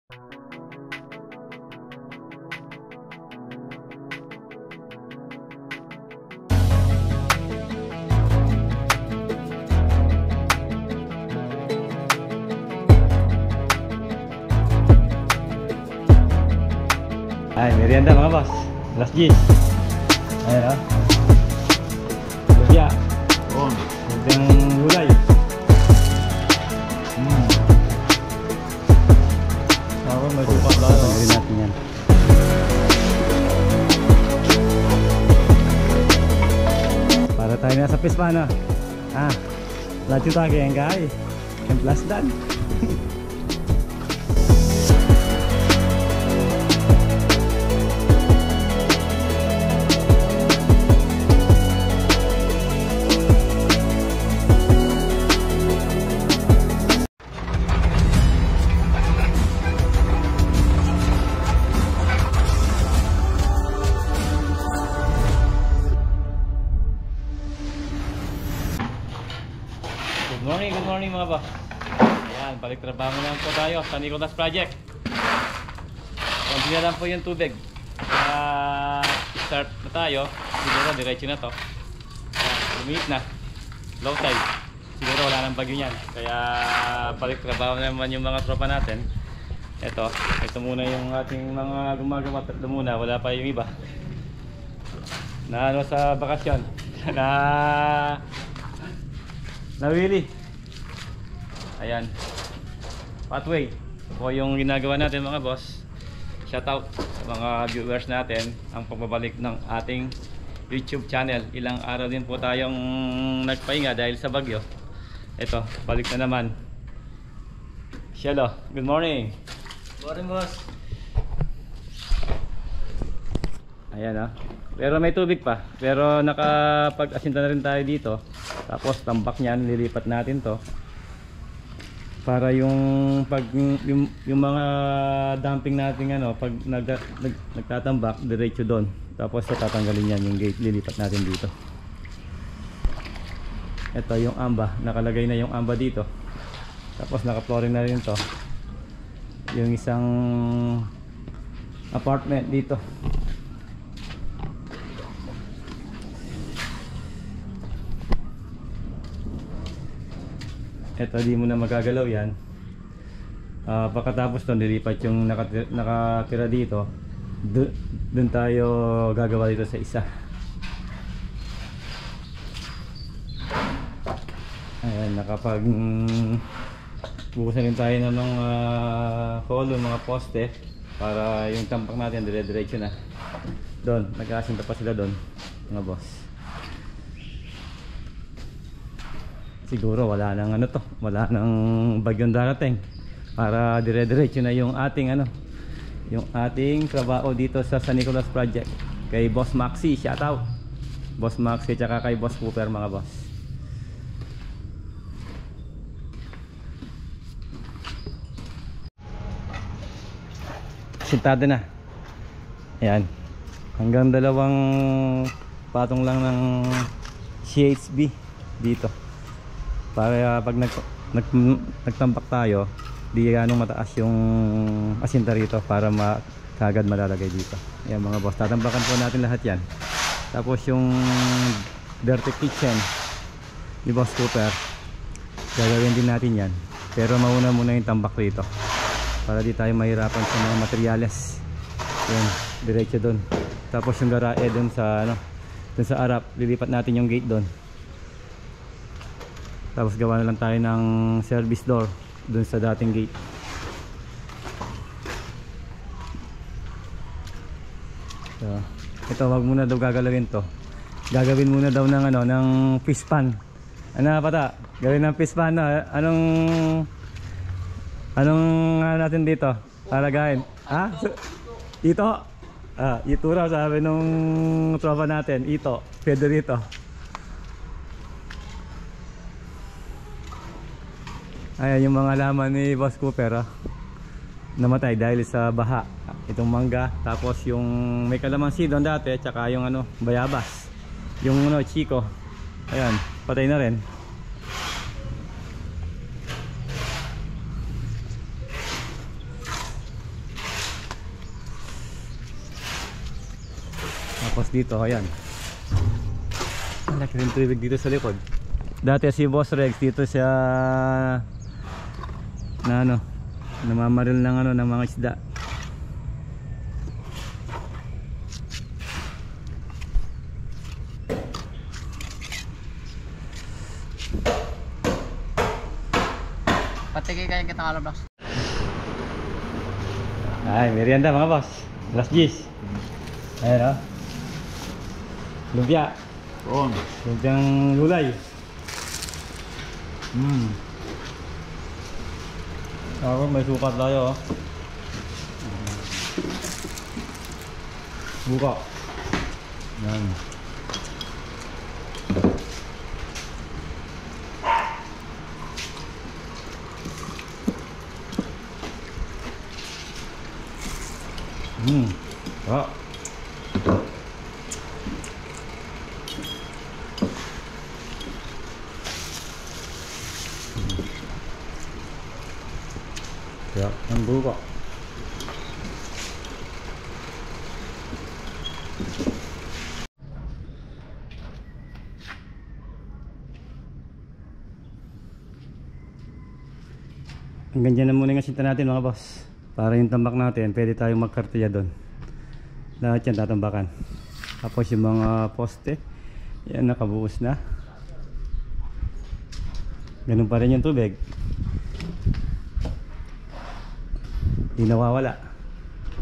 Ay, merienda mga boss. Alas 10. Ayan o. Lumpia. Oo. Lumpiang gulay. Ako, may supak lang. Tanggalin natin yan. Para tayo nasa Pispano. Lanjut lagi yang guys. Yang plus dan. Good morning mga boss. Ayan, balik trabaho na lang po tayo sa Nicolas Project. Konti na lang po yung tubig. Start na tayo. Siguro diretso na to. Lumiit na. Low tide. Siguro wala nang bagyo yan. Kaya balik trabaho na naman yung mga tropa natin. Ito muna yung ating mga gumagawa. Ito muna, wala pa yung iba na ano sa bakasyon. Nawili. Ayan, pathway po yung ginagawa natin mga boss. Shoutout sa mga viewers natin ang pagbabalik ng ating YouTube channel. Ilang araw din po tayong nagpahinga dahil sa bagyo. Ito, balik na naman. Hello, good morning. Good morning boss. Ayan pero may tubig pa. Pero nakapag-asinta na rin tayo dito. Tapos tambak niyan, lilipat natin to para yung mga dumping natin pag nagtatambak diretso doon. Tapos tatanggalin yan yung gate, lilipat natin dito. Ito yung amba, nakalagay na yung amba dito. Tapos naka-flooring na rin to yung isang apartment dito. Ito di mo na magagalaw yan. Pagkatapos doon nilipat yung nakatira dito. Doon tayo gagawa dito sa isa. Ayan, bukusan rin tayo ng mga column, mga poste para yung tampak natin dire-diretso na. Doon, nag-aasinta pa sila doon mga boss. Siguro wala nang wala nang bagyong darating para dire-diretso na yung ating trabaho dito sa San Nicolas Project. Kay Boss Maxi, shout out Boss Maxi, tsaka kay Boss Cooper mga boss. Sintado na. Ayan, hanggang 2 patong lang ng CHB dito. Para pag nagtambak tayo, di ganong mataas yung asinta rito para kagad malalagay dito. Ayan mga boss, tatambakan po natin lahat yan. Tapos yung dirty kitchen ni Boss Cooper, gagawin din natin yan. Pero mauna muna yung tambak rito para di tayo mahirapan sa mga materyales. Yan, diretso doon. Tapos yung garahe doon sa doon sa harap, lilipat natin yung gate doon. Tapos gawa na lang tayo ng service door dun sa dating gate. So, ito wag muna daw gagalawin to. Gagawin muna daw ng ng fish pan. Ano pata? Gawin ng fish pan anong natin dito? Palagayin. Ito. Ito raw sabi nung tropa natin. Ito, pwede dito. Ayan yung mga laman ni Boss Cooper namatay dahil sa baha. Itong mangga, tapos yung may kalamansi doon dati, tsaka yung bayabas, yung chiko, ayan, patay na rin. Tapos dito, ayan. Ang laki rin tubig dito sa likod. Dati si Boss Rex dito siya na ano, namamaril ng ano, ng mga isda. Patigay kayo kita kalabas. Ay, merienda mga boss. Alas 10. Ayan o. Lumpia. Oo. Lumpiang gulay. Ako may sukat tayo. Buka. Yan. Oh. Ya, ang buka. Hanggang dyan na muna yung asinta natin mga boss. Para yung tambak natin, pwede tayong magkartiya doon. Lahat yan tatambakan. Tapos yung mga poste, yan nakabuhos na. Ganun pa rin yung tubig. Hindi nawawala.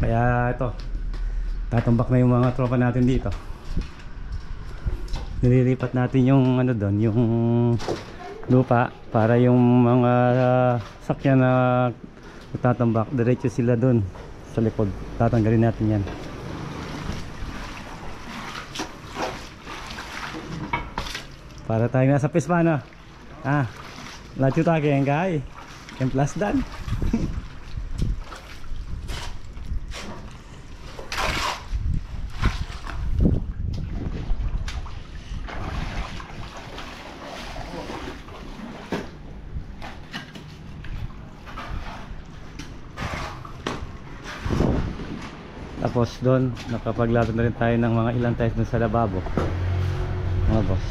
Kaya ito, tatambak na yung mga tropa natin dito. Nililipat natin yung ano doon, yung lupa para yung mga sakyan na tatambak, diretso sila doon sa likod. Tatanggalin natin yan. Para tayo nasa Pismana. Lahat yung tagay ang kay yung plus dan. Tapos doon nakapaglaro na rin tayo ng mga ilang times dun sa lababo mga boss.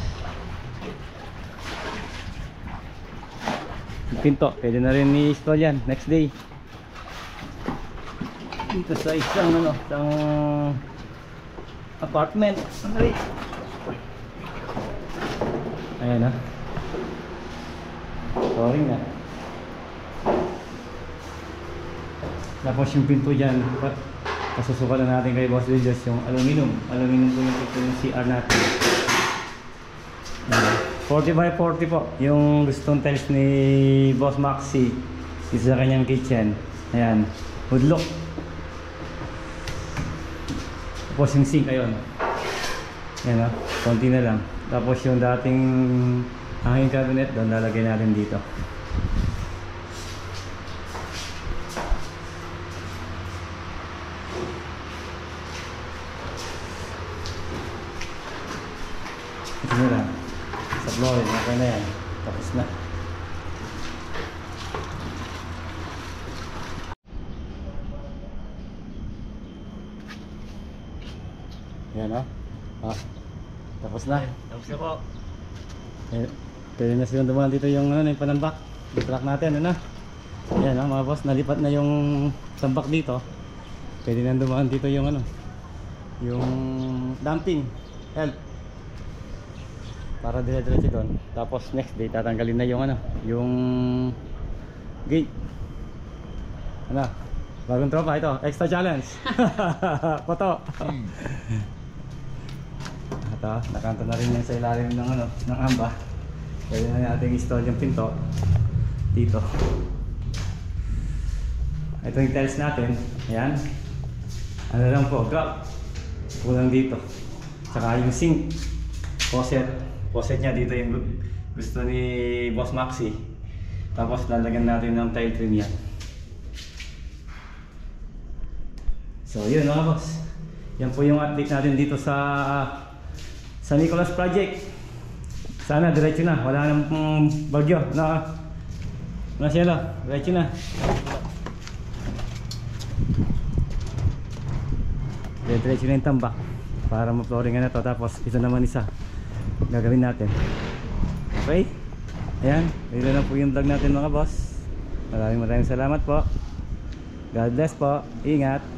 Yung pinto pwede na rin i-install yan next day dito sa isang ano, isang apartment. Ayan na, sorry na. Tapos yung pinto dyan pasusukan na natin kay Boss Lilios yung aluminum po yung CR natin. 40 by 40 po yung gustong tiles ni Boss Maxi dito sa kanyang kitchen. Ayan, wood look. Tapos yung sink ayun. Ayan o, konti na lang. Tapos yung dating hanging cabinet doon lalagay natin dito. Ito na lang sa flooring, okay na yan, tapos na. Yan o, tapos na. Tapos na po. Pwede na silang dumaan dito yung, ano, yung panambak yung truck natin, ano. Yan o mga boss, nalipat na yung tambak dito. Pwede na dumaan dito yung ano, yung dumping help para dire-diretso doon. Tapos next day tatanggalin na yung ano, yung gate. Ano, bagong tropa ito, extra challenge. Poto. Ito, nakanto na rin yan sa ilalim ng ano, ng amba. Pwede na natin install yung pinto dito. Ito yung tiles natin. Ayan, ano lang po, drop kulang dito. Tsaka yung sink faucet niya dito yung gusto ni Boss Maxi. Tapos lalagyan natin ng tile trim yan. So yun mga boss, yan po yung update natin dito sa Nicolas Project. Sana diretso na, wala nang bagyo na siya, diretso na. Diretso na yung tambak. para ma-flooringan na to. Tapos ito naman isa gagawin natin. Okay, ayan, ito na po yung vlog natin mga boss. Maraming salamat po. God bless po, ingat.